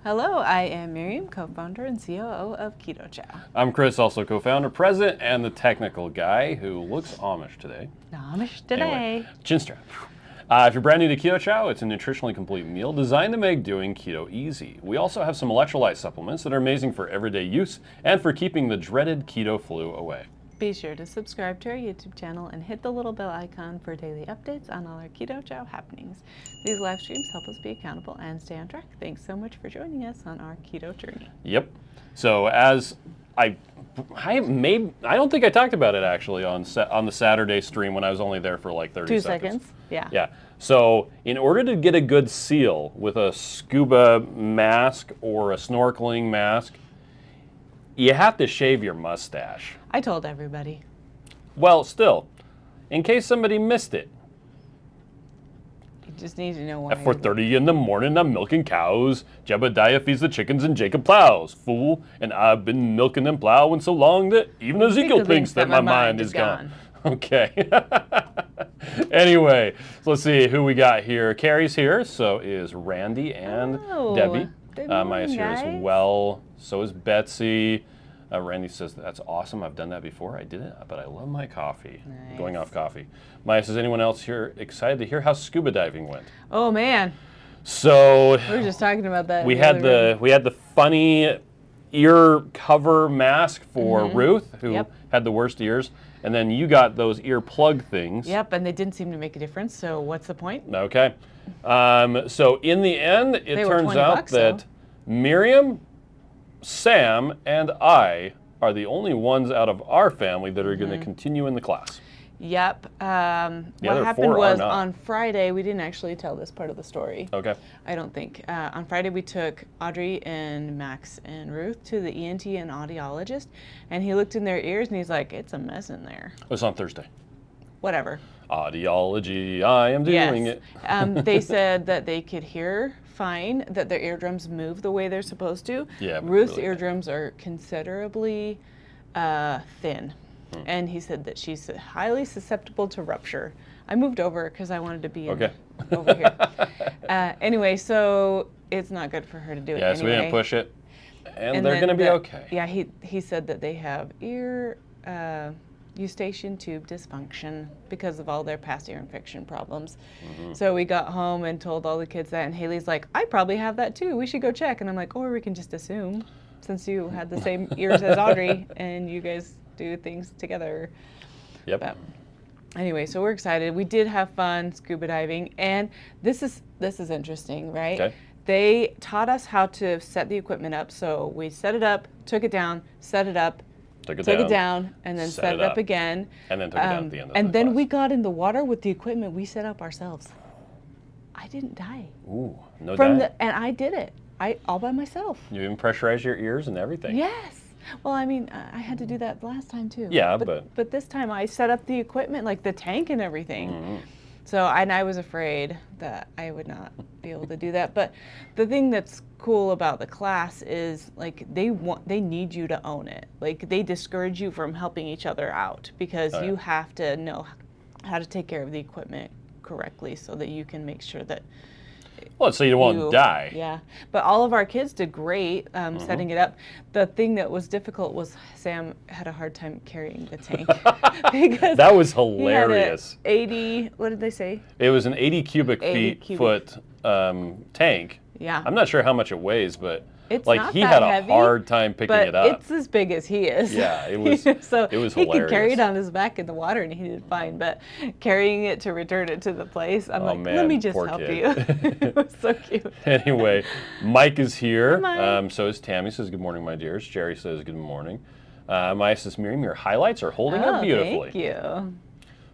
Hello, I am Miriam, co-founder and COO of Keto Chow. I'm Chris, also co-founder, president, and the technical guy who looks Amish today. Amish today. Anyway, chin strap. If you're brand new to Keto Chow, it's a nutritionally complete meal designed to make doing keto easy. We also have some electrolyte supplements that are amazing for everyday use and for keeping the dreaded keto flu away. Be sure to subscribe to our YouTube channel and hit the little bell icon for daily updates on all our Keto Chow happenings. These live streams help us be accountable and stay on track. Thanks so much for joining us on our keto journey. Yep. So as I don't think I talked about it actually on the Saturday stream when I was only there for like 30 seconds. 2 seconds. Yeah. Yeah. So in order to get a good seal with a scuba mask or a snorkeling mask, you have to shave your mustache. I told everybody. Well, still, in case somebody missed it. You just need to know why. At 4:30 in the morning, I'm milking cows. Jebediah feeds the chickens and Jacob plows. Fool, and I've been milking and plowing so long that even Ezekiel thinks that my mind is gone. Okay. Anyway, so let's see who we got here. Carrie's here, so is Randy and Debbie. Maya's here as well. So is Betsy. Randy says, that's awesome. I've done that before. I did it, but I love my coffee. Nice. Going off coffee. Maya says, anyone else here excited to hear how scuba diving went? Oh, man. So we were just talking about that. We had the funny ear cover mask for Ruth, who had the worst ears. And then you got those ear plug things. Yep, and they didn't seem to make a difference, so what's the point? Okay. So in the end, it turns out that Miriam, Sam, and I are the only ones out of our family that are going to continue in the class. Yep. What happened was on Friday, we didn't actually tell this part of the story. Okay. I don't think. On Friday, we took Audrey and Max and Ruth to the ENT and audiologist, and he looked in their ears and he's like, it's a mess in there. It was on Thursday. Whatever. Audiology, I am doing it. They said that they could hear fine, that their eardrums move the way they're supposed to. Yeah, Ruth's really eardrums are considerably thin. And he said that she's highly susceptible to rupture. I moved over because I wanted to be over here. Anyway, so it's not good for her to do it anyway. Yeah, so we didn't push it. And they're going to be okay. Yeah, he said that they have ear eustachian tube dysfunction because of all their past ear infection problems. So we got home and told all the kids that, and Haley's like, I probably have that too. We should go check. And I'm like, or we can just assume, since you had the same ears as Audrey and you guys do things together. Yep. But anyway, so we're excited. We did have fun scuba diving, and this is interesting, right? Okay. They taught us how to set the equipment up. So we set it up, took it down, set it up, took it down, and then set it up again. And then took it down at the end of And the then class. we got in the water with the equipment we set up ourselves. I didn't die. Ooh, no dying. And I did it. All by myself. You even pressurized your ears and everything. Yes. Well, I mean, I had to do that last time too. Yeah, but this time I set up the equipment, like the tank and everything. So I was afraid that I would not be able to do that. But the thing that's cool about the class is like they need you to own it. Like they discourage you from helping each other out because you have to know how to take care of the equipment correctly so that you can make sure that. Well, so you won't die. Yeah, but all of our kids did great setting it up. The thing that was difficult was Sam had a hard time carrying the tank. Because that was hilarious. He had 80, what did they say? It was an 80 cubic foot tank. Yeah. I'm not sure how much it weighs, but it's like not he that had a heavy, hard time picking it up. It's as big as he is. Yeah, it was. So it was hilarious. He could carry it on his back in the water and he did fine, but carrying it to return it to the place, I'm like, man, let me just poor help kid. you. It was so cute. Anyway, Mike is here. Hi, Mike. So is Tammy. Says good morning, my dears. Jerry says good morning. Maya says, Miriam, your highlights are holding up beautifully. Thank you.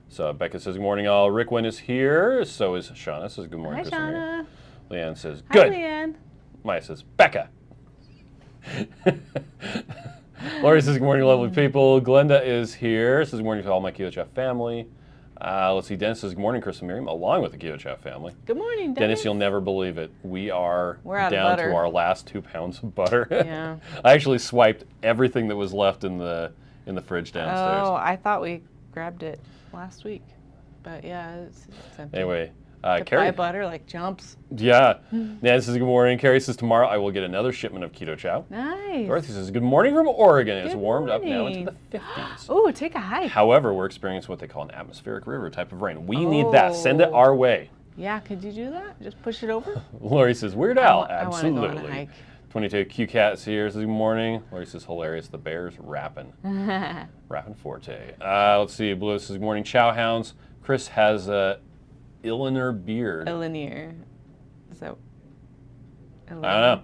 So Becca says good morning, all. Rick Wynn is here. So is Shauna. Says good morning, Hi, Chris and Shauna. Miriam. Leanne says good. Hi, Leanne. Maya says Becca. Lori says good morning, lovely people. Glenda is here. Says good morning to all my Keto Chow family. Let's see, Dennis says good morning, Chris and Miriam, along with the Keto Chow family. Good morning, Dennis, you'll never believe it. We're out down to our last 2 pounds of butter. Yeah. I actually swiped everything that was left in the fridge downstairs. Oh, I thought we grabbed it last week, but yeah, it's empty. Anyway, To buy butter like jumps. Yeah. Nan says, good morning. Carrie says, tomorrow I will get another shipment of Keto Chow. Nice. Dorothy says, good morning from Oregon. It's Good warmed up now morning. into the 50s. Oh, take a hike. However, we're experiencing what they call an atmospheric river type of rain. We need that. Send it our way. Yeah, could you do that? Just push it over? Lori says, Weird Al. I Absolutely. want to go on a hike. 22 Q Cat here says, good morning. Lori says, hilarious. The Bears rapping. Rapping forte. Let's see. Blue says, good morning, Chow Hounds. Chris has a Illiner beard. Illiner. Is that? I don't know.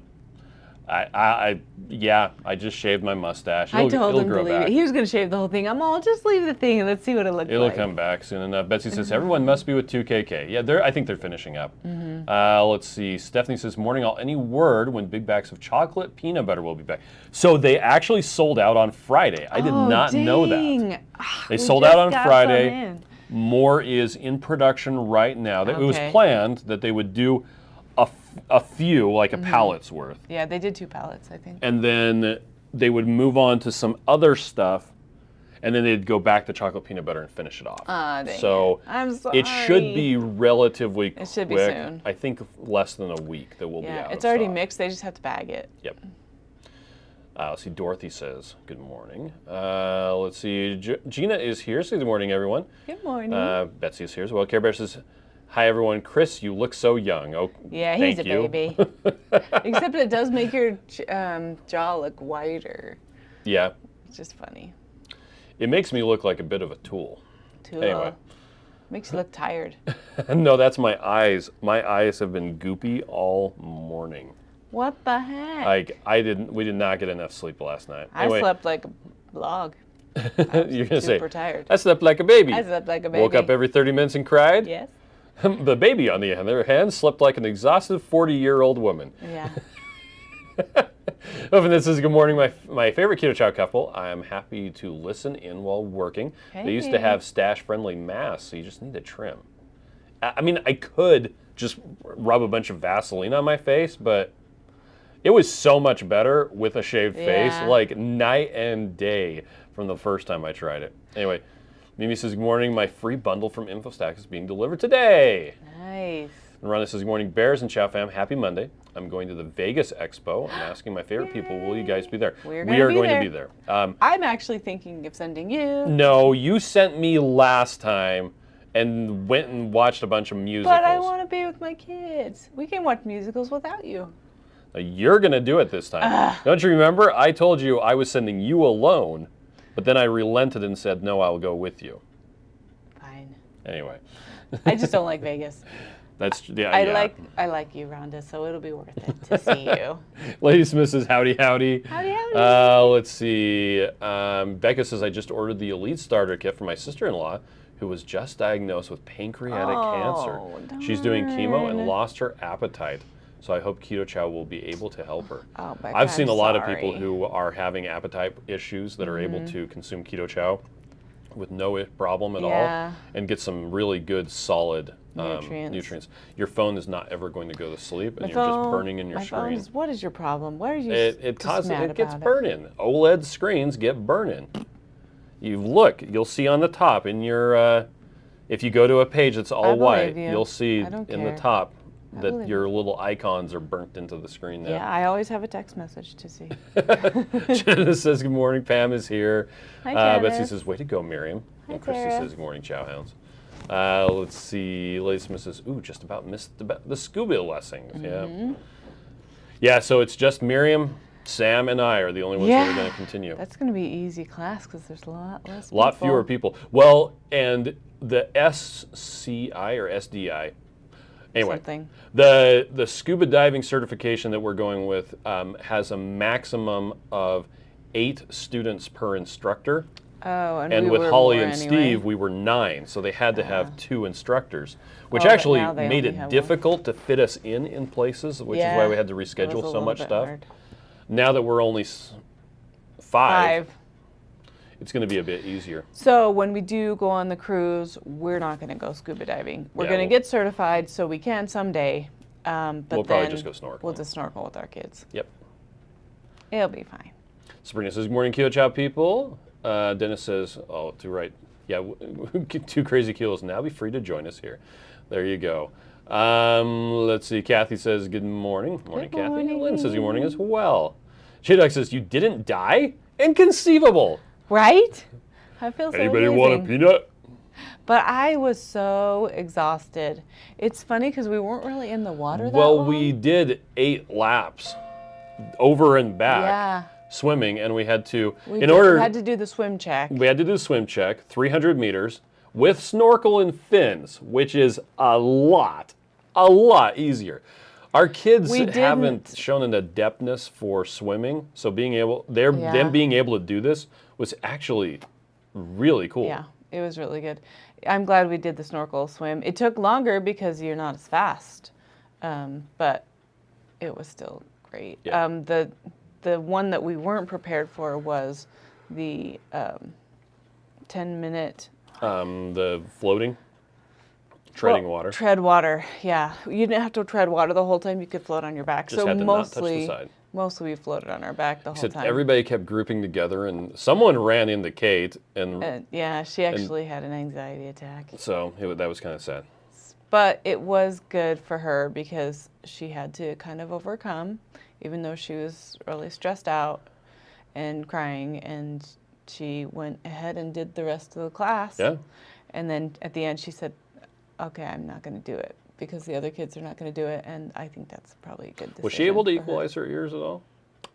I just shaved my mustache. I told him to grow leave back. it. He was going to shave the whole thing. I'm all, just leave the thing and let's see what it looks like. It'll come back soon enough. Betsy says, everyone must be with 2KK. Yeah, I think they're finishing up. Let's see. Stephanie says, morning all. Any word when big bags of chocolate peanut butter will be back? So they actually sold out on Friday. I did not know that. They sold out on Friday. More is in production right now. It was planned that they would do a few, like a pallet's worth. Yeah, they did 2 pallets, I think. And then they would move on to some other stuff, and then they'd go back to chocolate peanut butter and finish it off. So I'm sorry. It should be relatively quick. It should be soon. I think less than a week that will be out. It's already mixed. They just have to bag it. Yep. Let's see. Dorothy says, good morning. Let's see. Gina is here. Say good morning, everyone. Good morning. Betsy is here as well. Care Bear says, hi, everyone. Chris, you look so young. Oh, yeah, he's a baby. Except it does make your jaw look wider. Yeah. It's just funny. It makes me look like a bit of a tool. Anyway. Makes you look tired. No, that's my eyes. My eyes have been goopy all morning. What the heck? We did not get enough sleep last night. Anyway, I slept like a log. You're gonna say, super tired. I slept like a baby. I slept like a baby. Woke up every 30 minutes and cried? Yes. The baby, on the other hand, slept like an exhausted 40-year-old woman. Yeah. And this is good morning, my favorite Keto Chow couple. I am happy to listen in while working. Hey. They used to have stash-friendly masks, so you just need to trim. I mean, I could just rub a bunch of Vaseline on my face, but it was so much better with a shaved face, like night and day from the first time I tried it. Anyway, Mimi says, good morning. My free bundle from InfoStack is being delivered today. Nice. And Rhonda says, good morning, Bears and Chow fam. Happy Monday. I'm going to the Vegas Expo. I'm asking my favorite people, will you guys be there? We are going to be there. I'm actually thinking of sending you. No, you sent me last time and went and watched a bunch of musicals. But I want to be with my kids. We can watch musicals without you. You're going to do it this time. Don't you remember? I told you I was sending you alone, but then I relented and said, no, I'll go with you. Fine. Anyway. I just don't like Vegas. I like you, Rhonda, so it'll be worth it to see you. Lady Smith says, howdy, howdy. Howdy, howdy. Let's see. Becca says, I just ordered the Elite Starter Kit for my sister-in-law, who was just diagnosed with pancreatic cancer. She's doing chemo and lost her appetite. So I hope Keto Chow will be able to help her. Oh, Becca, I've seen a lot of people who are having appetite issues that are able to consume Keto Chow with no problem at all and get some really good, solid nutrients. Your phone is not ever going to go to sleep, and you're just burning in your screen. What is your problem? Why are you it gets burning. OLED screens get burning. You'll see on the top in your, if you go to a page that's all white, you'll see in the top that your little icons are burnt into the screen now. Yeah, I always have a text message to see. Janice says, good morning, Pam is here. Hi, Janice. Betsy says, way to go, Miriam. Hi, and Christy Sarah. says, good morning, Chow Hounds. Let's see, Lady Smith says, ooh, just about missed the scuba lessons. Yeah, so it's just Miriam, Sam, and I are the only ones that are going to continue. That's going to be easy class because there's a lot less people. A lot fewer people. Well, and the SCI or SDI, anyway, the scuba diving certification that we're going with has a maximum of 8 students per instructor. Oh, and with Holly and Steve, we were 9, so they had to have 2 instructors, which actually made it difficult to fit us in places, which is why we had to reschedule so much stuff. Hard. Now that we're only 5, it's going to be a bit easier. So when we do go on the cruise, we're not going to go scuba diving. We're going to get certified so we can someday. But we'll probably just go snorkeling. We'll just snorkel with our kids. Yep. It'll be fine. Sabrina says, good morning, Keto Chow people. Dennis says, oh, to right Yeah, 2 crazy kilos now. Be free to join us here. There you go. Let's see. Kathy says good morning. Morning, Good Kathy. morning. Lynn says good morning as well. J-Dog says you didn't die? Inconceivable. Right? I feel so Anybody amazing. want a peanut? But I was so exhausted. It's funny because we weren't really in the water that Well, long. we did 8 laps over and back. Yeah. Swimming, and we had to, We had to do the swim check. we had to do the swim check, 300 meters, with snorkel and fins, which is a lot easier. Our kids haven't shown an adeptness for swimming, so them being able to do this was actually really cool. Yeah, it was really good. I'm glad we did the snorkel swim. It took longer because you're not as fast, but it was still great. Yeah. The one that we weren't prepared for was the 10-minute... The floating, treading water. Tread water, yeah. You didn't have to tread water the whole time. You could float on your back. Just had to not touch the side. Mostly we floated on our back the whole Except time. everybody kept grouping together, and someone ran into Kate, and yeah, she actually had an anxiety attack. so that was kind of sad. But it was good for her because she had to kind of overcome, even though she was really stressed out and crying, and she went ahead and did the rest of the class. Yeah. And then at the end she said, okay, I'm not going to do it because the other kids are not going to do it, and I think that's probably a good decision. Was she able to for her. equalize her ears at all?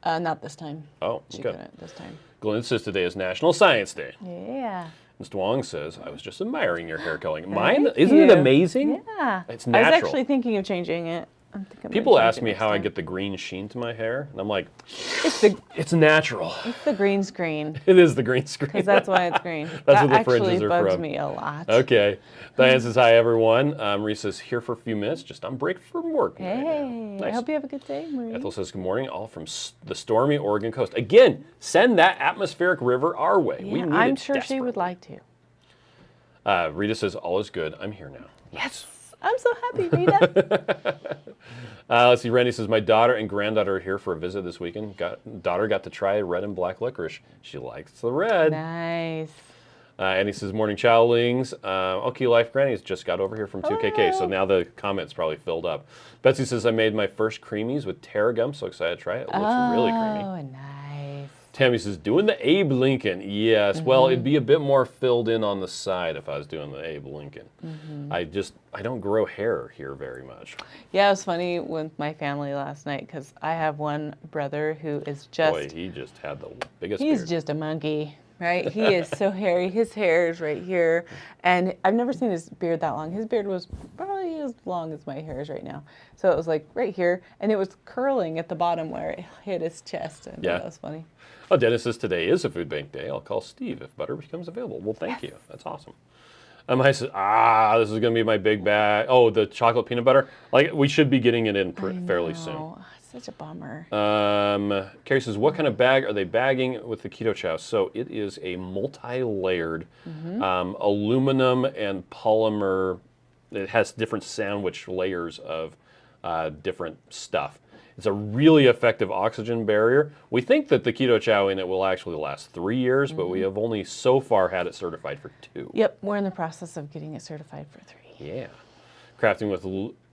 Not this time. Oh, She okay. couldn't this time. Glenn says today is National Science Day. Yeah. Mr. Wong says, I was just admiring your hair coloring. Thank Mine, isn't it you. amazing? Yeah. It's I natural. was actually thinking of changing it. I think I'm gonna People change ask it me next how I time. get the green sheen to my hair, and I'm like, It's it's natural. the green screen. It is the green screen. Because that's why it's green. That's that what the actually fringes are bugs from. me a lot. Okay. Diane says, hi, everyone. Marie says, here for a few minutes, just on break from work. right now." Hey, I Nice. hope you have a good day, Marie. Ethel says, good morning, all from the stormy Oregon coast. Again, send that atmospheric river our way. We Yeah, need I'm it sure she would desperately. like to. Rita says, all is good. I'm here now. Yes, I'm so happy, Rita. Let's see, Randy says, my daughter and granddaughter are here for a visit this weekend. Daughter got to try red and black licorice. She likes the red. Nice. Andy says, morning chowlings. Okay, Life Granny's just got over here from 2KK, so now the comments probably filled up. Betsy says, I made my first creamies with Tarragum, so excited to try it. It looks really creamy. Oh, nice. Tammy says, doing the Abe Lincoln. Yes, well, it'd be a bit more filled in on the side if I was doing the Abe Lincoln. I don't grow hair here very much. Yeah, it was funny with my family last night because I have one brother who is just... Boy, he just had the biggest He's beard. just a monkey, right? He is so hairy. His hair is right here. And I've never seen his beard that long. His beard was probably as long as my hair is right now. So it was like right here. And it was curling at the bottom where it hit his chest. And Yeah. that was funny. Oh, Dennis says, today is a food bank day. I'll call Steve if butter becomes available. Well, thank you. That's awesome. I says, this is going to be my big bag. Oh, the chocolate peanut butter. Like, we should be getting it in fairly soon. Oh, such a bummer. Carrie says, what kind of bag are they bagging with the Keto Chow? So it is a multi-layered aluminum and polymer. It has different sandwich layers of different stuff. It's a really effective oxygen barrier. We think that the Keto Chow in it will actually last 3 years, but we have only so far had it certified for 2. Yep, we're in the process of getting it certified for 3. Yeah. Crafting with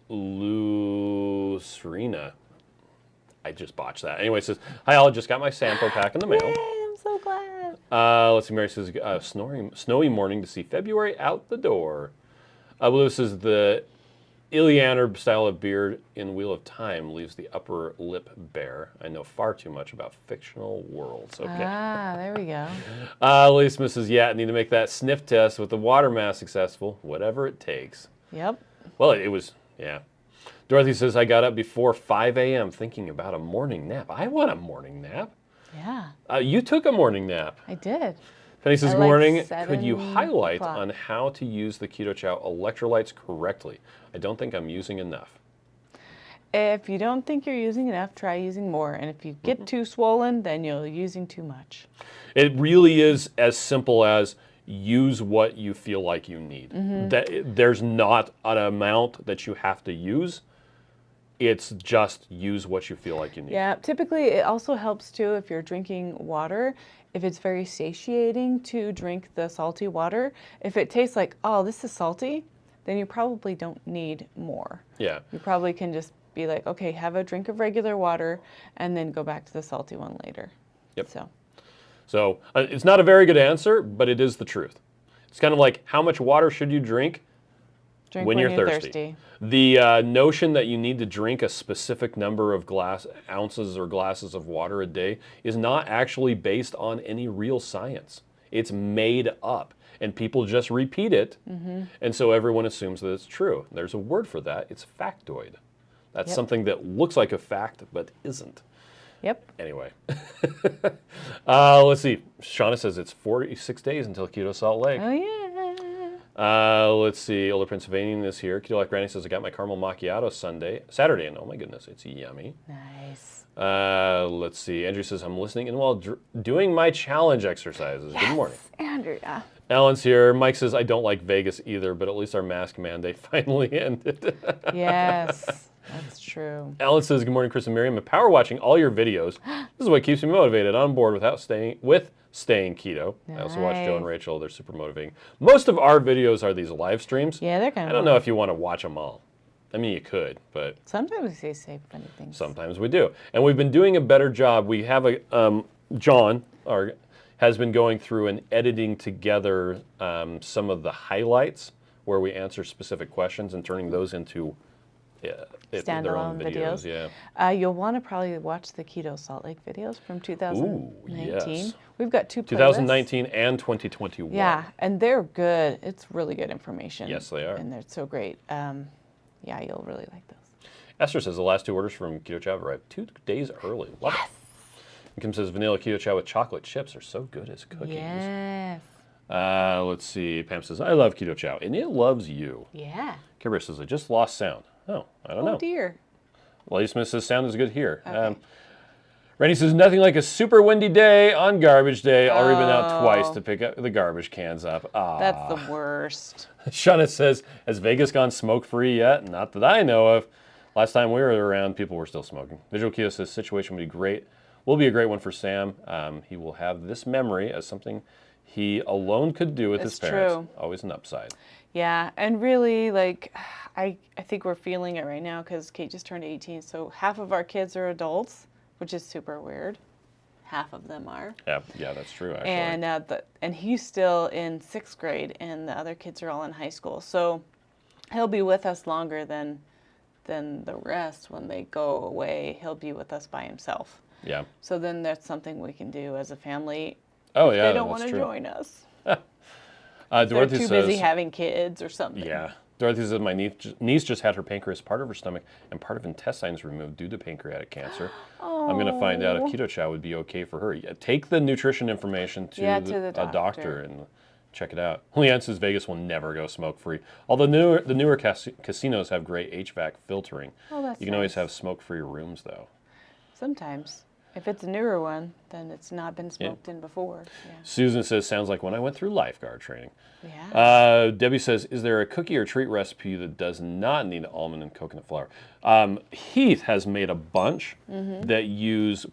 Lucerina. I just botched that. Anyway, it says, hi all, just got my sample pack in the mail. Yay, I'm so glad. Let's see, Mary says, snowy morning to see February out the door. Blue says, the Ilianer style of beard in Wheel of Time leaves the upper lip bare. I know far too much about fictional worlds. Okay. There we go. Lily Smith says, yeah, I need to make that sniff test with the water mask successful, whatever it takes. Yep. Well, it was, yeah. Dorothy says, I got up before 5 a.m. thinking about a morning nap. I want a morning nap. Yeah, You took a morning nap. I did. Penny says, At good like morning. 7 Could you highlight o'clock. on how to use the Keto Chow electrolytes correctly? I don't think I'm using enough. If you don't think you're using enough, try using more. And if you get too swollen, then you're using too much. It really is as simple as use what you feel like you need. There's not an amount that you have to use. It's just use what you feel like you need. Yeah, typically it also helps too if you're drinking water. If it's very satiating to drink the salty water, if it tastes like, oh, this is salty, then you probably don't need more. Yeah. You probably can just be like, okay, have a drink of regular water and then go back to the salty one later. Yep. So it's not a very good answer, but it is the truth. It's kind of like, how much water should you drink when you're thirsty? The notion that you need to drink a specific number of ounces or glasses of water a day is not actually based on any real science. It's made up, and people just repeat it, and so everyone assumes that it's true. There's a word for that. It's factoid. That's something that looks like a fact but isn't. Yep. Anyway, let's see. Shauna says it's 46 days until Keto Salt Lake. Oh, yeah. Let's see. Older Pennsylvanian is here. Keto Like Granny says, I got my caramel macchiato Saturday, and oh my goodness, it's yummy. Nice. Let's see. Andrew says, I'm listening and while doing my challenge exercises. Yes, good morning. Andrea. Alan's here. Mike says, I don't like Vegas either, but at least our mask mandate finally ended. Yes. That's true. Alan says, good morning, Chris and Miriam. I'm power watching all your videos. This is what keeps me motivated, on board with staying keto. Nice. I also watch Joe and Rachel. They're super motivating. Most of our videos are these live streams. Yeah, they're kind of I don't know if you want to watch them all. I mean, you could, but sometimes we say funny things. sometimes we do. And we've been doing a better job. We have John has been going through and editing together some of the highlights where we answer specific questions and turning those into their own videos. Yeah. You'll want to probably watch the Keto Salt Lake videos from 2019. Ooh, yes. We've got 2 playlists. 2019 and 2021. Yeah, and they're good. It's really good information. Yes, they are. And they're so great. Yeah, you'll really like those. Esther says the last 2 orders from Keto Chow arrived 2 days early. Love it. And Kim says vanilla Keto Chow with chocolate chips are so good as cookies. Yes. Let's see. Pam says, I love Keto Chow, and it loves you. Yeah. Kimber says, I just lost sound. Oh, I don't know. Oh, dear. Lady Smith says, sound is good here. Okay. Randy says, nothing like a super windy day on garbage day. Already been out twice to pick up the garbage cans up. Ah. That's the worst. Shauna says, has Vegas gone smoke-free yet? Not that I know of. Last time we were around, people were still smoking. Visual Keto says, situation will be great. Will be a great one for Sam. He will have this memory as something he alone could do with his parents. True. Always an upside. Yeah, and really, like, I think we're feeling it right now because Kate just turned 18, so half of our kids are adults, which is super weird. Half of them are. Yeah, that's true, actually. And he's still in 6th grade, and the other kids are all in high school. So he'll be with us longer than the rest. When they go away, he'll be with us by himself. Yeah. So then that's something we can do as a family. Oh, yeah, they don't want to join us. Dorothy They're too busy having kids or something. Yeah. Dorothy says, my niece just had her pancreas, part of her stomach, and part of intestines removed due to pancreatic cancer. Oh. I'm going to find out if Keto Chow would be okay for her. Yeah, take the nutrition information to a doctor and check it out. Leanne says Vegas will never go smoke-free. Although the newer casinos have great HVAC filtering. Oh, that's You can always have smoke-free rooms, though. Sometimes. If it's a newer one, then it's not been smoked in before. Yeah. Susan says, sounds like when I went through lifeguard training. Yeah. Debbie says, is there a cookie or treat recipe that does not need almond and coconut flour? Heath has made a bunch that use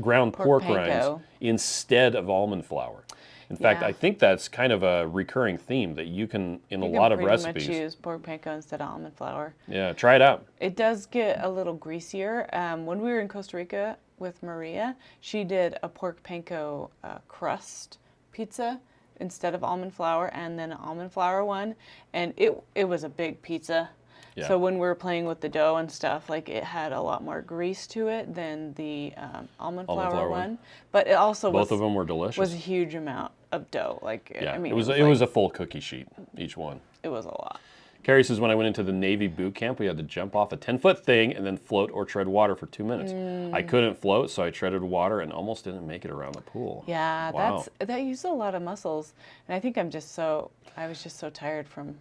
ground pork rinds instead of almond flour. In fact, I think that's kind of a recurring theme that you can, in a lot of recipes. You can pretty much use pork panko instead of almond flour. Yeah, try it out. It does get a little greasier. When we were in Costa Rica with Maria, she did a pork panko crust pizza instead of almond flour, and then an almond flour one, and it was a big pizza. Yeah. So when we were playing with the dough and stuff, like it had a lot more grease to it than the almond flour one. But it also both of them were delicious. Was a huge amount of dough. Like yeah, I mean, it was a full cookie sheet, each one. It was a lot. Carrie says, when I went into the Navy boot camp, we had to jump off a 10-foot thing and then float or tread water for 2 minutes. I couldn't float, so I treaded water and almost didn't make it around the pool. Yeah, wow. that used a lot of muscles. And I think I was just so tired from,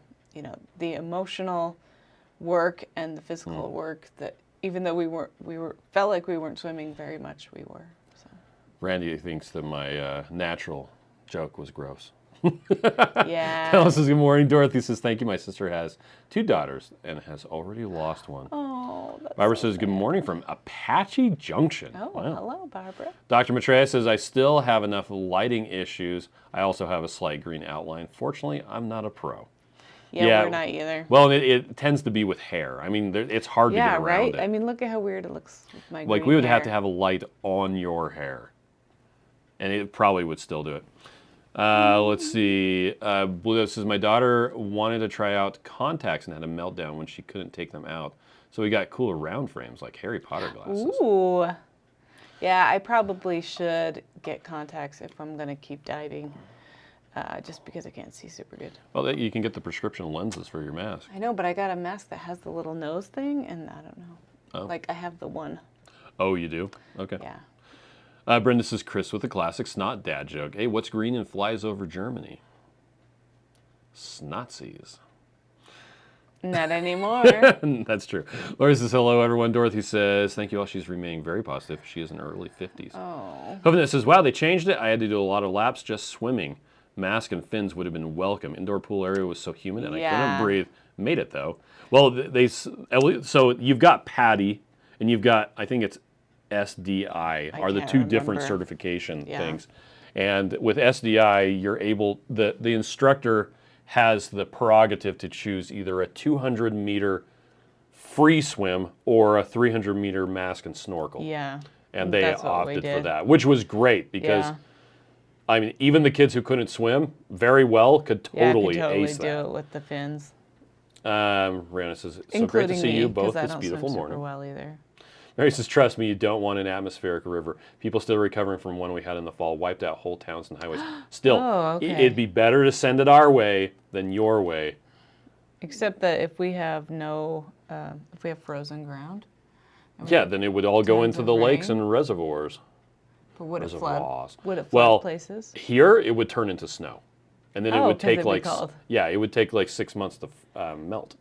the emotional work and the physical work that even though we felt like we weren't swimming very much, we were. So. Randy thinks that my natural joke was gross. Yeah. Alice says, good morning. Dorothy says, thank you. My sister has 2 daughters and has already lost one. Aww. Oh, that's Barbara so says, good morning from Apache Junction. Oh, wow. Hello, Barbara. Dr. Maitreya says, I still have enough lighting issues. I also have a slight green outline. Fortunately, I'm not a pro. Yeah, we're not either. Well, it tends to be with hair. I mean, it's hard to get around right? it. I mean, look at how weird it looks with my green Like, we would hair. have to have a light on your hair. And it probably would still do it. Let's see. Blue says, my daughter wanted to try out contacts and had a meltdown when she couldn't take them out. So we got cooler round frames like Harry Potter glasses. Ooh. Yeah, I probably should get contacts if I'm going to keep diving, just because I can't see super good. Well, you can get the prescription lenses for your mask. I know, but I got a mask that has the little nose thing, and I don't know. Oh. Like, I have the one. Oh, you do? Okay. Yeah. Brenda says, Chris with a classic snot dad joke. Hey, what's green and flies over Germany? Snotsies. Not anymore. That's true. Laura says, hello, everyone. Dorothy says, thank you all. She's remaining very positive. She is in her early 50s. Oh. Hovinet says, wow, they changed it. I had to do a lot of laps just swimming. Mask and fins would have been welcome. Indoor pool area was so humid and I couldn't breathe. Made it, though. Well, so you've got PADI and you've got, I think it's SDI, are the two different certification things. And with SDI, you're able, the instructor has the prerogative to choose either a 200-meter free swim or a 300-meter mask and snorkel. Yeah. And they opted for that, which was great because, I mean, even the kids who couldn't swim very well could totally ace that. do it with the fins. Rihanna says, so great to see you both this beautiful morning. Well either. Mary says, trust me, you don't want an atmospheric river. People still recovering from one we had in the fall, wiped out whole towns and highways. Still, it'd be better to send it our way than your way. Except that if we have if we have frozen ground. Yeah, then it would all go into the lakes and reservoirs. But would it flood? Would it flood well, places? Here, it would turn into snow. And then it would take it would take like 6 months to melt.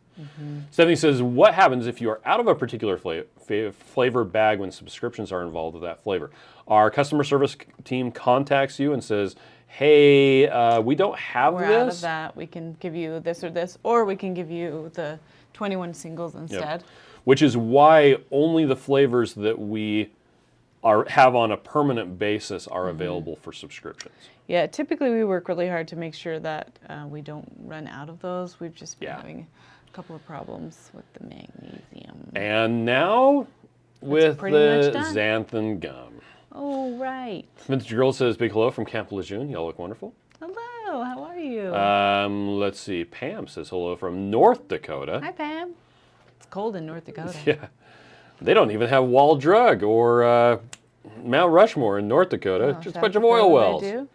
Stephanie says, what happens if you are out of a particular flavor bag when subscriptions are involved with that flavor? Our customer service team contacts you and says, hey, we don't have We're out of that. We can give you this or this, or we can give you the 21 singles instead. Yep. Which is why only the flavors that we have on a permanent basis are available for subscriptions. Yeah, typically we work really hard to make sure that we don't run out of those. We've just been having a couple of problems with the magnesium. And now with the xanthan gum. Oh, right. Vintage Girl says, big hello from Camp Lejeune. Y'all look wonderful. Hello, how are you? Let's see. Pam says hello from North Dakota. Hi, Pam. It's cold in North Dakota. Yeah. They don't even have Wall Drug or Mount Rushmore in North Dakota. Just a bunch of oil wells. They do?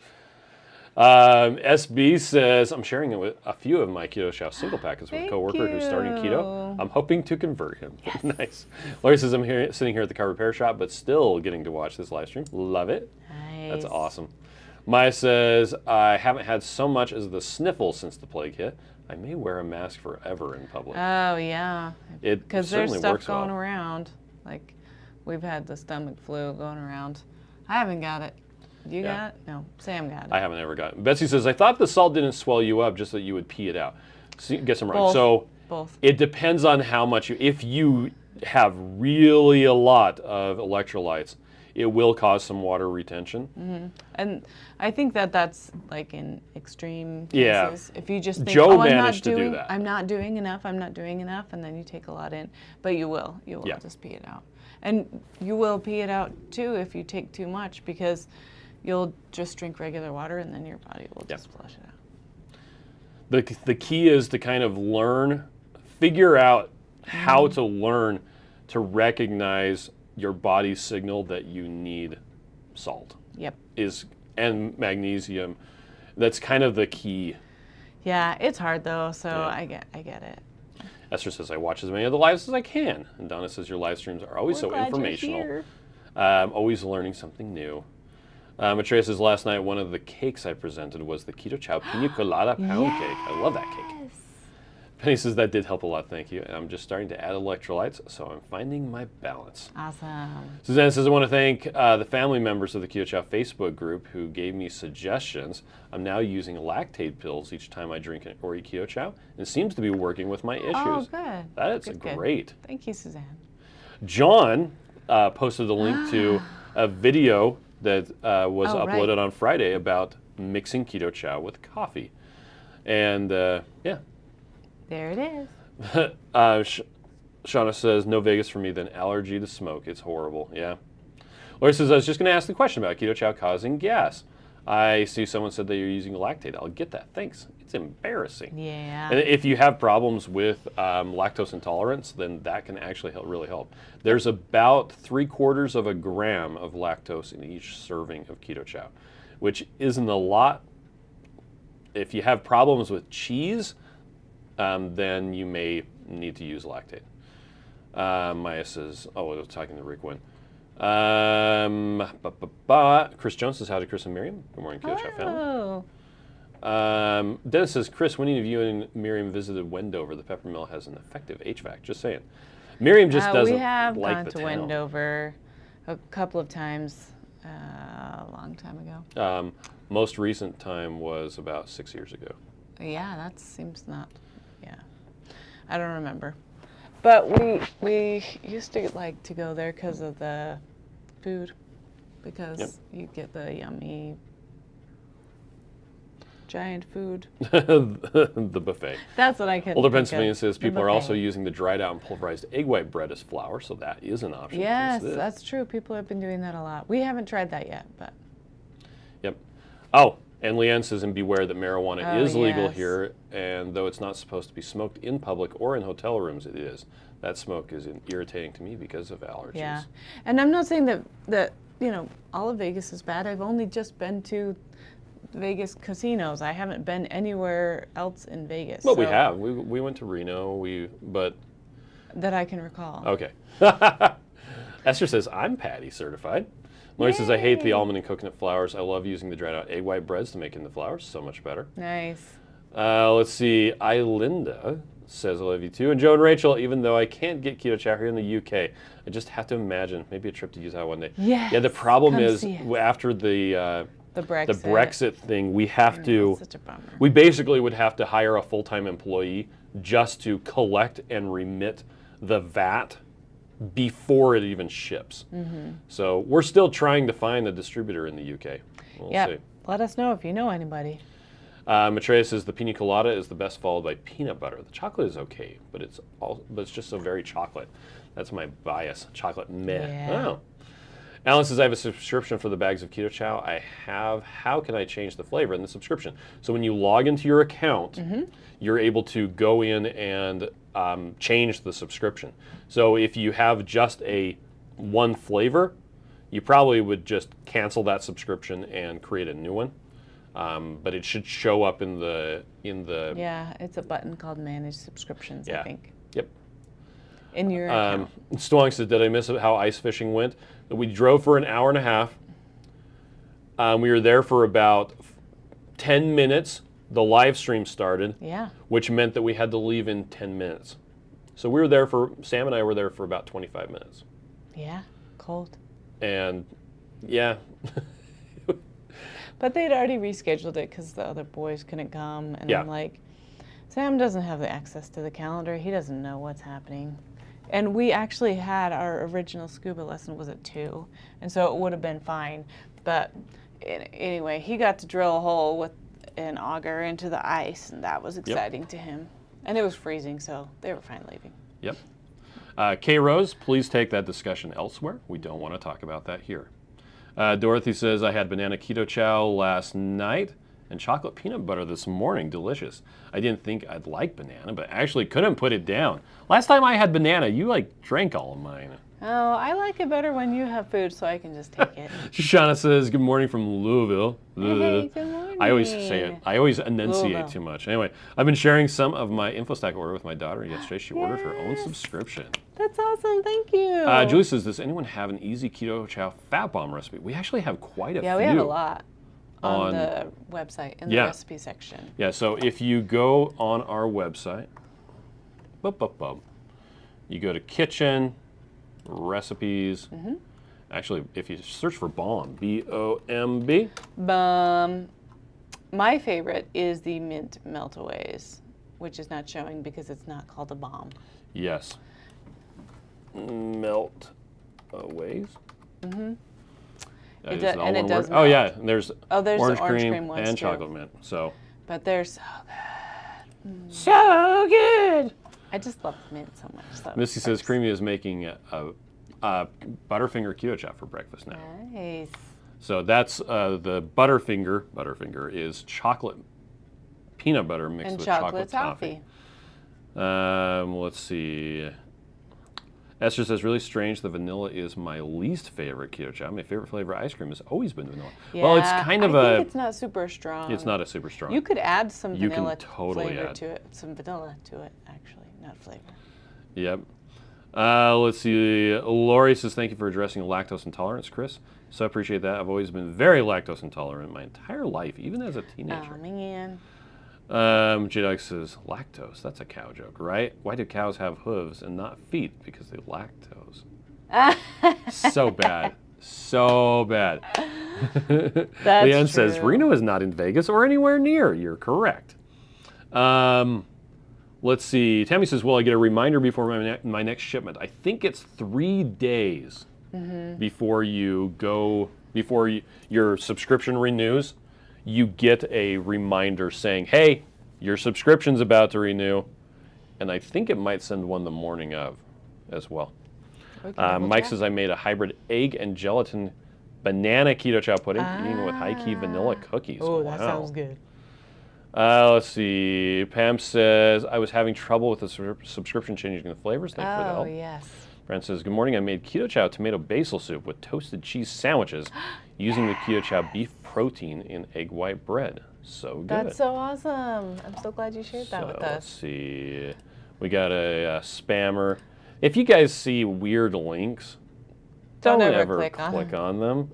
SB says, I'm sharing it with a few of my Keto Chow single packets with a coworker who's starting keto. I'm hoping to convert him. Yes. Nice. Laurie says, I'm sitting here at the car repair shop, but still getting to watch this live stream. Love it. Nice. That's awesome. Maya says, I haven't had so much as the sniffle since the plague hit. I may wear a mask forever in public. Oh, yeah. Because there's stuff going around. Like, we've had the stomach flu going around. I haven't got it. You got it? No, Sam got it. I haven't ever got it. Betsy says, I thought the salt didn't swell you up, just that you would pee it out. See, guess I'm right. So it depends on how much if you have really a lot of electrolytes, it will cause some water retention. And I think that's like in extreme cases. If you just think, Joe managed to do that. I'm not doing enough, and then you take a lot in. But you will just pee it out. And you will pee it out too if you take too much, because you'll just drink regular water and then your body will just flush it out. The key is to kind of figure out how to learn to recognize your body's signal that you need salt. Yep. And magnesium. That's kind of the key. Yeah, it's hard though, so I get it. Esther says, I watch as many of the lives as I can. And Donna says, your live streams are always so informational. Always learning something new. Maitreya says, last night one of the cakes I presented was the Keto Chow Pina Colada Pound Cake. I love that cake. Penny says that did help a lot, thank you. And I'm just starting to add electrolytes, so I'm finding my balance. Awesome. Suzanne says, I want to thank the family members of the Keto Chow Facebook group who gave me suggestions. I'm now using lactate pills each time I drink or eat Keto Chow, and it seems to be working with my issues. Oh, good. That's good, great. Good. Thank you, Suzanne. John posted a link to a video that was uploaded on Friday about mixing Keto Chow with coffee. And yeah. There it is. Shauna says, no Vegas for me, then allergy to smoke. It's horrible. Yeah. Laura says, I was just going to ask the question about Keto Chow causing gas. I see someone said that you're using lactate. I'll get that. Thanks. It's embarrassing. Yeah. And if you have problems with lactose intolerance, then that can actually really help. There's about 3/4 of a gram of lactose in each serving of Keto Chow, which isn't a lot. If you have problems with cheese, then you may need to use lactate. Maya says, oh, I was talking to Rick Wynn. Chris Jones says, howdy, Chris and Miriam. Good morning, Keto Chow family. Dennis says, Chris, when have you and Miriam visited Wendover? The peppermill has an effective HVAC. Just saying. Miriam just doesn't we have like gone the to town. Wendover a couple of times a long time ago. Most recent time was about 6 years ago. Yeah, that seems not, yeah. I don't remember. But we used to like to go there because of the food, because you get the yummy giant food. The buffet. That's what I could Older think Pennsylvania of. says The people are also buffet. using the dried out and pulverized egg white bread as flour, so that is an option. Yes, that's true. People have been doing that a lot. We haven't tried that yet, but. Yep. Oh, and Leanne says, and beware that marijuana is legal yes. here, and though it's not supposed to be smoked in public or in hotel rooms, it is. That smoke is irritating to me because of allergies. Yeah, and I'm not saying that you know, all of Vegas is bad. I've only just been to Vegas casinos. I haven't been anywhere else in Vegas. Well, we have. We went to Reno. But that I can recall. Okay. Esther says, I'm Patty certified. Lori says, I hate the almond and coconut flours. I love using the dried out egg white breads to make in the flours. So much better. Nice. Let's see. Ilinda says, I love you too. And Joe and Rachel, even though I can't get Keto Chow here in the UK, I just have to imagine maybe a trip to Utah one day. Yes. Yeah, the problem Come is see it. after the Brexit thing, we have to, such a bummer. we basically would have to hire a full-time employee just to collect and remit the VAT before it even ships. So we're still trying to find a distributor in the UK. We'll see. Let us know if you know anybody. Maitreya says the pina colada is the best, followed by peanut butter. The chocolate is okay, but it's just so very chocolate. That's my bias. Chocolate meh. Yeah. Oh. Alan says, I have a subscription for the bags of Keto Chow. I have. How can I change the flavor in the subscription? So when you log into your account, you're able to go in and change the subscription. So if you have just one flavor, you probably would just cancel that subscription and create a new one. But it should show up in the Yeah, it's a button called Manage Subscriptions, I think. Yep. In your account. Stwong says, did I miss how ice fishing went? We drove for an hour and a half. We were there for about 10 minutes. The live stream started, which meant that we had to leave in 10 minutes. So we were there Sam and I were there for about 25 minutes. Yeah, cold. And yeah. But they'd already rescheduled it because the other boys couldn't come. And I'm like, Sam doesn't have the access to the calendar. He doesn't know what's happening. And we actually had our original scuba lesson was at 2. And so it would have been fine. But anyway, he got to drill a hole with an auger into the ice, and that was exciting to him. And it was freezing, so they were fine leaving. Yep. K. Rose, please take that discussion elsewhere. We don't want to talk about that here. Dorothy says, I had banana Keto Chow last night and chocolate peanut butter this morning. Delicious. I didn't think I'd like banana, but actually couldn't put it down. Last time I had banana, you drank all of mine. Oh, I like it better when you have food, so I can just take it. Shoshana says, good morning from Louisville. Hey, good morning. I always say it. I always enunciate Louisville. too much. Anyway, I've been sharing some of my InfoStack order with my daughter. Yesterday, she ordered her own subscription. That's awesome. Thank you. Julie says, does anyone have an easy Keto Chow fat bomb recipe? We actually have quite a few. Yeah, we have a lot on the website in the recipe section. Yeah, so if you go on our website, You go to kitchen, recipes. Actually, if you search for Bomb, B-O-M-B. My favorite is the mint meltaways, which is not showing because it's not called a bomb. Yes. Meltaways. And it does word. melt. Oh yeah, there's orange cream cream ones and too. chocolate mint. So. But they're so good. So good. I just love mint so much. So Missy says Creamy is making a Butterfinger Keto Chow for breakfast now. Nice. So that's the Butterfinger. Butterfinger is chocolate peanut butter mixed with chocolate toffee. Let's see. Esther says, really strange, the vanilla is my least favorite Keto Chow. My favorite flavor of ice cream has always been vanilla. Yeah, well, it's kind of I think it's not super strong. It's not a super strong. You could add some vanilla totally flavor to it. Some vanilla to it, actually, not flavor. Yep. Let's see. Lori says, thank you for addressing lactose intolerance, Chris. So I appreciate that. I've always been very lactose intolerant my entire life, even as a teenager. Oh, man. J-Dog says, lactose, that's a cow joke, right? Why do cows have hooves and not feet? Because they lactose. So bad. So bad. That's Leanne says, true. Reno is not in Vegas or anywhere near. You're correct. Let's see. Tammy says, will I get a reminder before my next shipment? I think it's 3 days before you go, your subscription renews. You get a reminder saying, hey, your subscription's about to renew. And I think it might send one the morning of as well. Okay, Mike says, I made a hybrid egg and gelatin banana Keto Chow pudding, eating it with high-key vanilla cookies. Oh, that sounds good. Let's see. Pam says, I was having trouble with the subscription changing the flavors. Thanks for the help. Oh, yes. Brent says, good morning. I made Keto Chow tomato basil soup with toasted cheese sandwiches using the Keto Chow beef protein in egg white bread. So good. That's so awesome. I'm so glad you shared that with us. Let's see. We got a spammer. If you guys see weird links, don't ever click on them.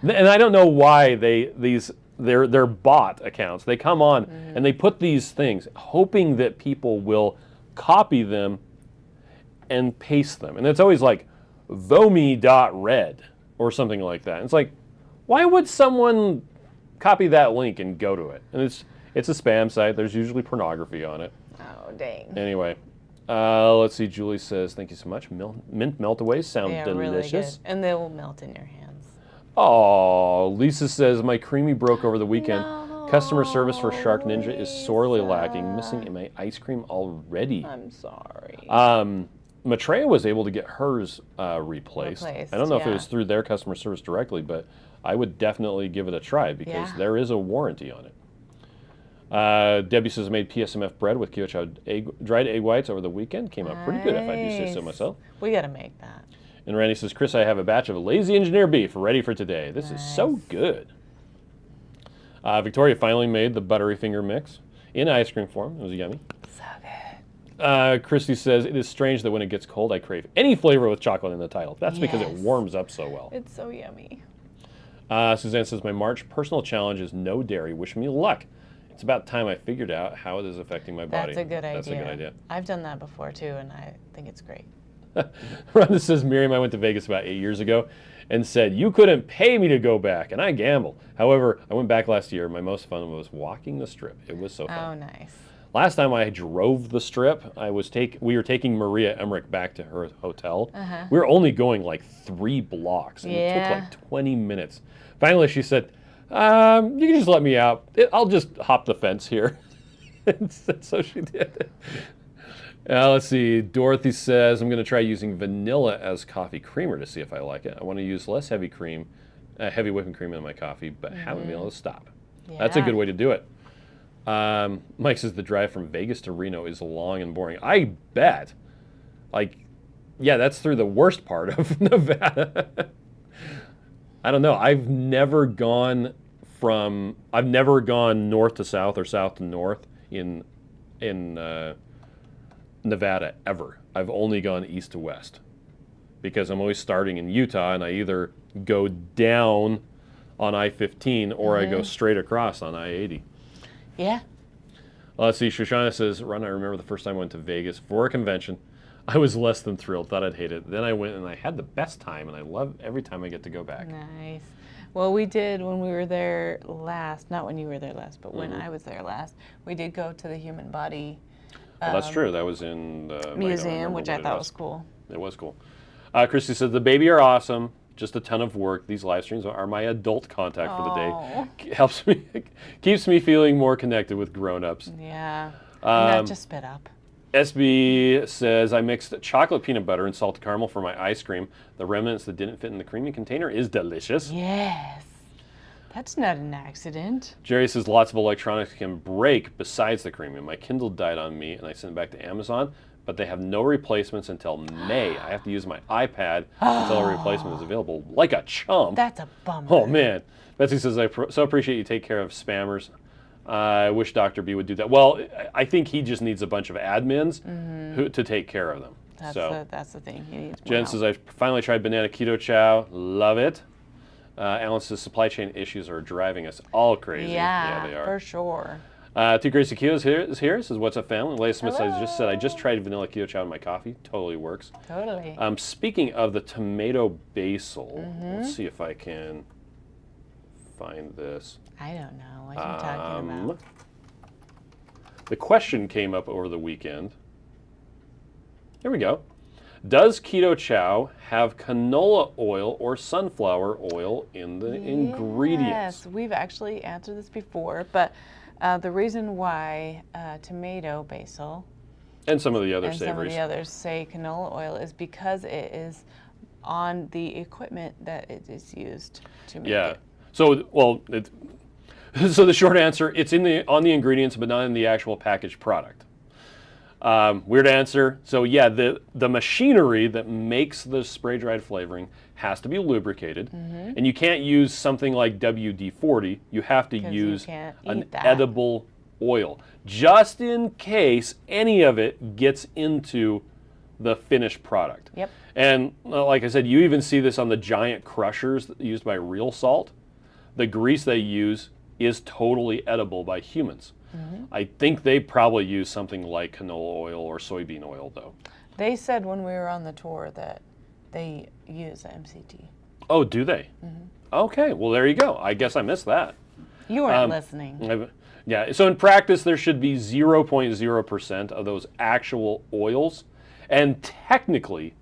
And I don't know why they're bot accounts. They come on and they put these things hoping that people will copy them and paste them. And it's always like vomi.red or something like that. And it's like, why would someone copy that link and go to it? And it's a spam site. There's usually pornography on it. Oh, dang. Anyway, let's see. Julie says, thank you so much. Mint meltaways sound delicious. Really good. And they will melt in your hands. Oh, Lisa says, my creamy broke over the weekend. No, customer service for Shark Ninja is sorely lacking. Missing in my ice cream already. I'm sorry. Maitreya was able to get hers replaced. I don't know if it was through their customer service directly, but I would definitely give it a try because there is a warranty on it. Debbie says, I made PSMF bread with Keto Chow dried egg whites over the weekend. Came out pretty good if I do say so myself. We got to make that. And Randy says, Chris, I have a batch of lazy engineer beef ready for today. This is so good. Victoria finally made the buttery finger mix in ice cream form. It was yummy. So good. Christy says, it is strange that when it gets cold, I crave any flavor with chocolate in the title. That's because it warms up so well. It's so yummy. Suzanne says, my March personal challenge is no dairy. Wish me luck. It's about time I figured out how it is affecting my body. That's a good idea. That's a good idea. I've done that before too, and I think it's great. Rhonda says, Miriam, I went to Vegas about 8 years ago and said, you couldn't pay me to go back, and I gamble. However, I went back last year. My most fun was walking the strip. It was so fun. Oh, nice. Last time I drove the strip, we were taking Maria Emmerich back to her hotel. We were only going like 3 blocks, and it took like 20 minutes. Finally, she said, you can just let me out. I'll just hop the fence here. And so she did. Let's see. Dorothy says, I'm going to try using vanilla as coffee creamer to see if I like it. I want to use less heavy whipping cream in my coffee, but haven't been able to stop. Yeah. That's a good way to do it. Mike says the drive from Vegas to Reno is long and boring. I bet. That's through the worst part of Nevada. I don't know. I've never gone north to south or south to north in Nevada ever. I've only gone east to west because I'm always starting in Utah, and I either go down on I-15 or I go straight across on I-80. Yeah. Let's see. Shoshana says, Ron, I remember the first time I went to Vegas for a convention. I was less than thrilled. Thought I'd hate it. Then I went and I had the best time, and I love every time I get to go back. Nice. Well, we did when we were there last. Not when you were there last, but when I was there last. We did go to the human body. Well, that's true. That was in the museum, which I thought was cool. It was cool. Christy says, the baby are awesome. Just a ton of work. These live streams are my adult contact for the day. Helps me, keeps me feeling more connected with grown-ups. Yeah. Not just spit up. SB says, I mixed chocolate peanut butter and salted caramel for my ice cream. The remnants that didn't fit in the creamy container is delicious. Yes. That's not an accident. Jerry says, lots of electronics can break besides the creamy. My Kindle died on me and I sent it back to Amazon, but they have no replacements until May. I have to use my iPad until a replacement is available. Like a chump. That's a bummer. Oh, man. Betsy says, I so appreciate you take care of spammers. I wish Dr. B would do that. Well, I think he just needs a bunch of admins to take care of them. That's the thing. He needs Jen says, I finally tried banana keto chow. Love it. Alan says, supply chain issues are driving us all crazy. Yeah, they are. For sure. Two Gracie Keto is here. Says, what's up, family? Leia Smith I just tried vanilla keto chow in my coffee. Totally works. Totally. Speaking of the tomato basil, let's see if I can find this. I don't know what you're talking about. The question came up over the weekend. Here we go. Does Keto Chow have canola oil or sunflower oil in the ingredients? Yes, we've actually answered this before, but the reason why tomato, basil, and some of the other and savories, some of the others say canola oil is because it is on the equipment that it is used to make it. So, so the short answer, it's on the ingredients, but not in the actual packaged product. Weird answer. So yeah, the machinery that makes the spray-dried flavoring has to be lubricated, and you can't use something like WD-40. You have to use an edible oil, just in case any of it gets into the finished product. Yep. And like I said, you even see this on the giant crushers used by Real Salt. The grease they use is totally edible by humans. I think they probably use something like canola oil or soybean oil, though. They said when we were on the tour that they use MCT. Oh, do they? Okay, well, there you go. I guess I missed that. You weren't listening. Yeah, so in practice, there should be 0.0% of those actual oils. And technically,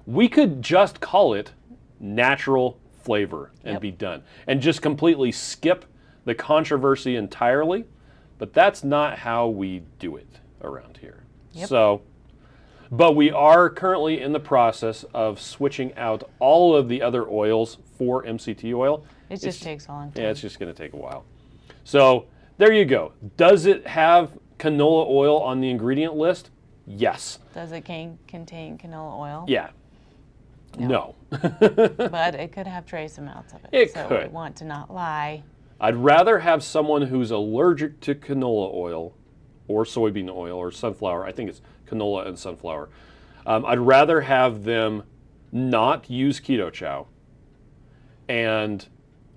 we could just call it natural flavor and be done. And just completely skip the controversy entirely. But that's not how we do it around here. So, but we are currently in the process of switching out all of the other oils for MCT oil. It just takes a long time. Yeah, it's just going to take a while. So there you go. Does it have canola oil on the ingredient list? Yes. Does it contain canola oil? Yeah. No. But it could have trace amounts of it. It so could. we want to not lie. I'd rather have someone who's allergic to canola oil or soybean oil or sunflower. I think it's canola and sunflower. I'd rather have them not use Keto Chow, I'd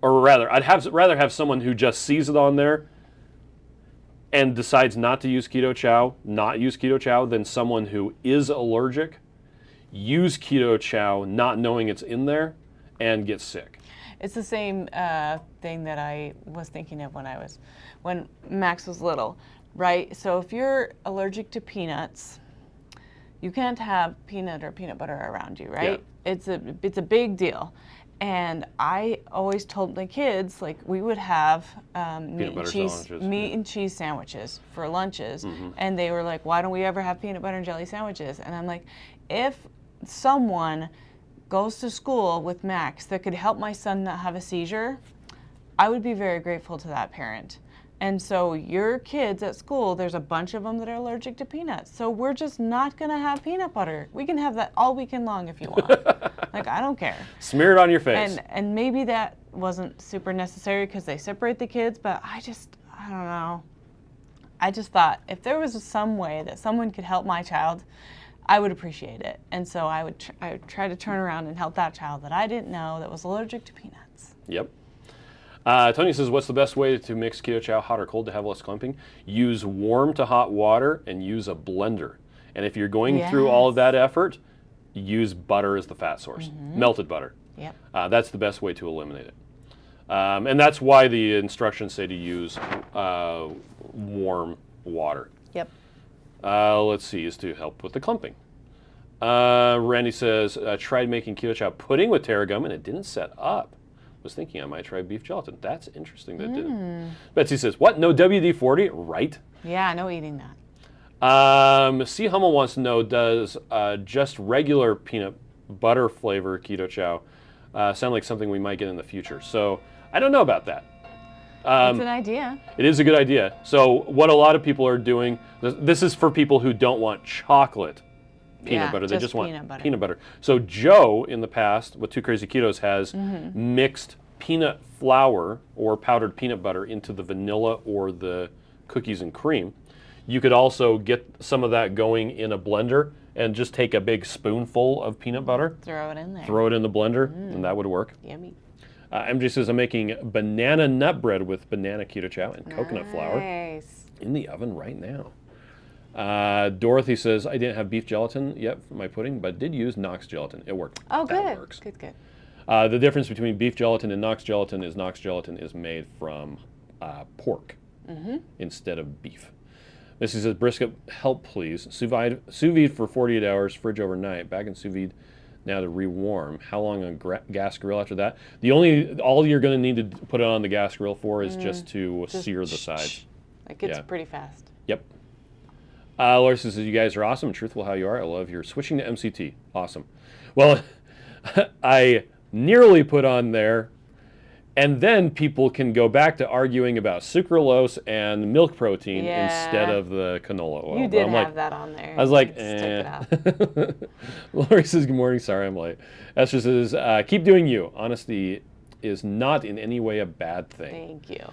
rather have someone who just sees it on there and decides not to use Keto Chow, than someone who is allergic, use Keto Chow not knowing it's in there, and get sick. It's the same thing that I was thinking of when Max was little, right? So if you're allergic to peanuts, you can't have peanut or peanut butter around you, right? Yeah. It's a big deal. And I always told the kids, like, we would have meat and cheese sandwiches for lunches. And they were like, why don't we ever have peanut butter and jelly sandwiches? And I'm like, if someone goes to school with Max that could help my son not have a seizure, I would be very grateful to that parent. And so your kids at school, there's a bunch of them that are allergic to peanuts. So we're just not going to have peanut butter. We can have that all weekend long if you want. Like, I don't care. Smear it on your face. And maybe that wasn't super necessary because they separate the kids, but I don't know. I just thought if there was some way that someone could help my child, I would appreciate it. And so I would try to turn around and help that child that I didn't know that was allergic to peanuts. Yep. Tony says, what's the best way to mix Keto Chow hot or cold to have less clumping? Use warm to hot water and use a blender. And if you're going through all of that effort, use butter as the fat source, melted butter. Yep. That's the best way to eliminate it. And that's why the instructions say to use warm water. Yep. Let's see, is to help with the clumping. Randy says, tried making Keto Chow pudding with tarragon and it didn't set up. Was thinking I might try beef gelatin. That's interesting that it didn't. Betsy says, what? No WD-40? Right. Yeah, no eating that. C. Hummel wants to know, does just regular peanut butter flavor Keto Chow sound like something we might get in the future? So I don't know about that. It's an idea. It is a good idea. So what a lot of people are doing, this is for people who don't want chocolate peanut butter. They just want peanut butter. So Joe, in the past, with Two Crazy Ketos, has mixed peanut flour or powdered peanut butter into the vanilla or the cookies and cream. You could also get some of that going in a blender and just take a big spoonful of peanut butter. Throw it in there. Throw it in the blender, and that would work. Yummy. MJ says, I'm making banana nut bread with banana Keto Chow and coconut flour in the oven right now. Dorothy says, I didn't have beef gelatin yet for my pudding, but did use Knox gelatin. It worked. Oh, good. That works. Good. The difference between beef gelatin and Knox gelatin is made from pork instead of beef. Missy says, brisket, help please. Sous vide for 48 hours, fridge overnight, back in sous vide now to rewarm. How long on gas grill after that? All you're going to need to put it on the gas grill for is just to sear the sides. Like it's pretty fast. Yep. Laura says, you guys are awesome and truthful how you are. I love your switching to MCT. Awesome. Well, I nearly put on there, and then people can go back to arguing about sucralose and milk protein instead of the canola oil. You did have that on there. I was like, Lori says, good morning. Sorry, I'm late. Esther says, keep doing you. Honesty is not in any way a bad thing. Thank you.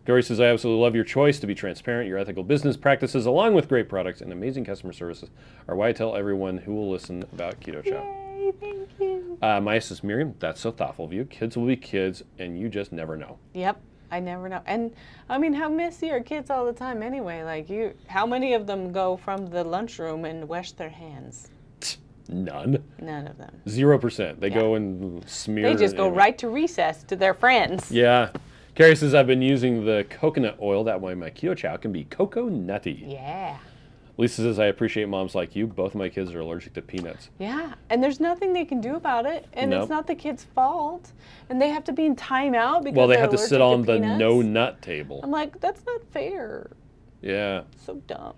Dory says, I absolutely love your choice to be transparent. Your ethical business practices, along with great products and amazing customer services, are why I tell everyone who will listen about Keto Chow. Yay, thank you. Maya says, Miriam, that's so thoughtful of you. Kids will be kids, and you just never know. Yep, I never know. And, I mean, how messy are kids all the time anyway? Like, how many of them go from the lunchroom and wash their hands? None. None of them. 0%. They go and smear. They just go right to recess to their friends. Yeah. Carrie says, I've been using the coconut oil. That way my Keto Chow can be cocoa nutty. Yeah. Lisa says, I appreciate moms like you. Both of my kids are allergic to peanuts. Yeah, and there's nothing they can do about it, and it's not the kid's fault, and they have to be in timeout because they have to sit on the peanuts. no nut table. I'm like, that's not fair. Yeah. So dumb.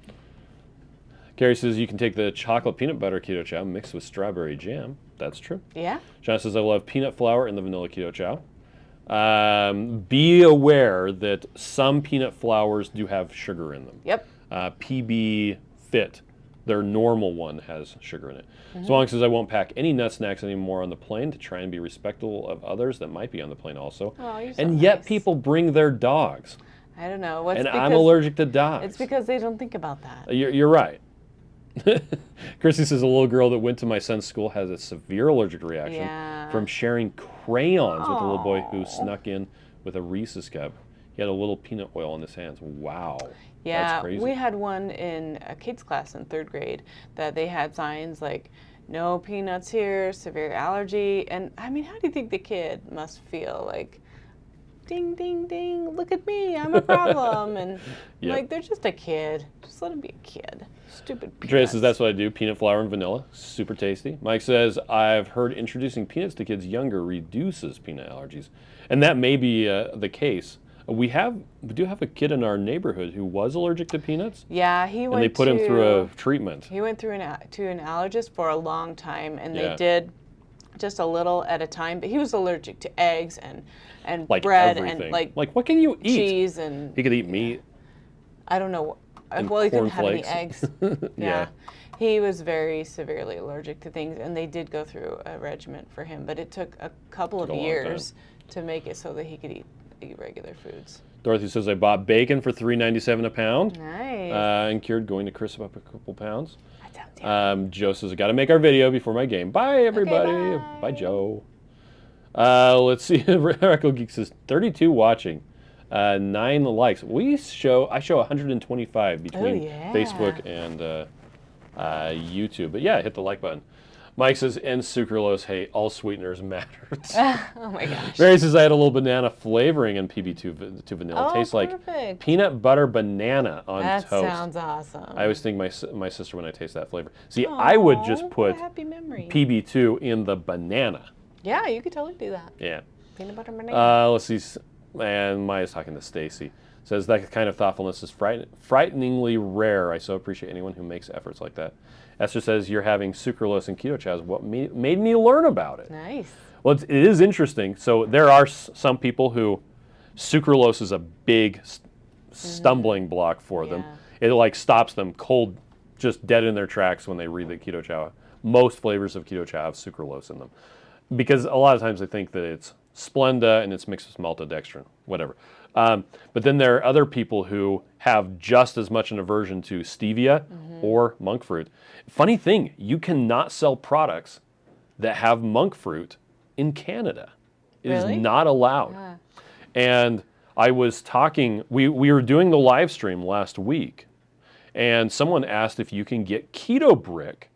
Carrie says, you can take the chocolate peanut butter Keto Chow mixed with strawberry jam. That's true. Yeah. John says, I love peanut flour in the vanilla Keto Chow. Be aware that some peanut flours do have sugar in them. Yep. PB Fit, their normal one, has sugar in it. So long says, I won't pack any nut snacks anymore on the plane to try and be respectful of others that might be on the plane also. Oh, you're so and yet nice. People bring their dogs. I don't know. I'm allergic to dogs. It's because they don't think about that. You're right. Chrissy says, a little girl that went to my son's school has a severe allergic reaction from sharing crayons with a little boy who snuck in with a Reese's cup. He had a little peanut oil in his hands. Wow. Yeah, that's crazy. We had one in a kids class in 3rd grade that they had signs like, no peanuts here, severe allergy. And I mean, how do you think the kid must feel? Like, ding, ding, ding, look at me, I'm a problem. And like, they're just a kid. Just let them be a kid. Stupid peanuts. Andrea says, that's what I do, peanut flour and vanilla. Super tasty. Mike says, I've heard introducing peanuts to kids younger reduces peanut allergies. And that may be the case. We do have a kid in our neighborhood who was allergic to peanuts. Yeah, he went and they put him through a treatment. He went through to an allergist for a long time, and they did just a little at a time. But he was allergic to eggs and like bread everything. and like what can you eat? Cheese and he could eat meat. I don't know. And well, he didn't have any cornflakes. eggs. Yeah. He was very severely allergic to things, and they did go through a regimen for him. But it took a couple of years to make it so that he could eat regular foods. Dorothy says, I bought bacon for $3.97 a pound. Nice. And cured, going to crisp up a couple pounds. Joe says, I got to make our video before my game. Bye, everybody. Okay, bye. Bye, Joe. Let's see. Reco Geek says 32 watching, 9 likes. I show 125 between Facebook and YouTube. But yeah, hit the like button. Mike says, and sucralose, hey, all sweeteners matter. Oh my gosh. Mary says, I had a little banana flavoring in PB2 to vanilla. Oh, Tastes perfect. like peanut butter banana on toast. That sounds awesome. I always think my sister when I taste that flavor. See, I would just put happy memory. PB2 in the banana. Yeah, you could totally do that. Yeah. Peanut butter banana. Let's see. And Maya's talking to Stacy. Says that kind of thoughtfulness is frighteningly rare. I so appreciate anyone who makes efforts like that. Esther says you're having sucralose and keto chows. What made me learn about it? Nice. Well, it is interesting. So there are some people who sucralose is a big stumbling block for them. It like stops them cold, just dead in their tracks when they read the keto chow. Most flavors of keto chow have sucralose in them, because a lot of times they think that it's Splenda and it's mixed with maltodextrin, whatever. But then there are other people who have just as much an aversion to stevia or monk fruit. Funny thing, you cannot sell products that have monk fruit in Canada. It is not allowed. And I was talking, we were doing the live stream last week, and someone asked if you can get Keto Brick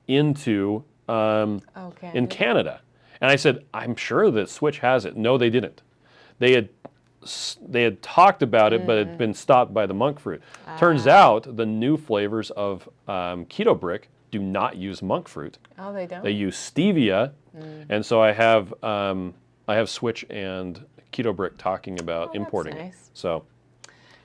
into in Canada. And I said, I'm sure that Switch has it. No, they didn't. They had talked about it, but it had been stopped by the monk fruit. Turns out the new flavors of Keto Brick do not use monk fruit. Oh, they don't? They use stevia. And so I have Switch and Keto Brick talking about importing it. So,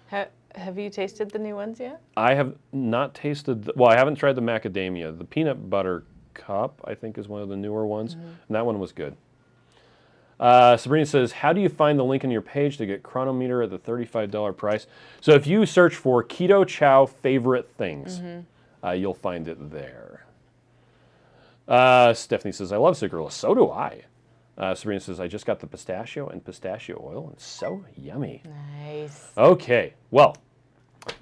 have you tasted the new ones yet? I have not tasted, well, I haven't tried the macadamia. The peanut butter cup, I think, is one of the newer ones. And that one was good. Sabrina says, how do you find the link in your page to get Chronometer at the $35 price? So if you search for Keto Chow favorite things, you'll find it there. Stephanie says, I love sucralose. So do I. Sabrina says, I just got the pistachio and pistachio oil. It's so yummy. Nice. Okay, well,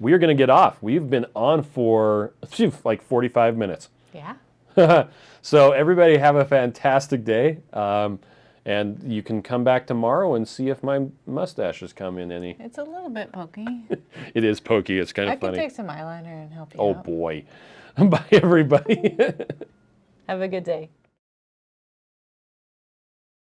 we are going to get off. We've been on for like 45 minutes. Yeah. So everybody have a fantastic day. And you can come back tomorrow and see if my mustache has come in any. It's a little bit pokey. It is pokey. It's kind of funny. I can take some eyeliner and help you out. out. Oh, boy. Bye, everybody. Have a good day.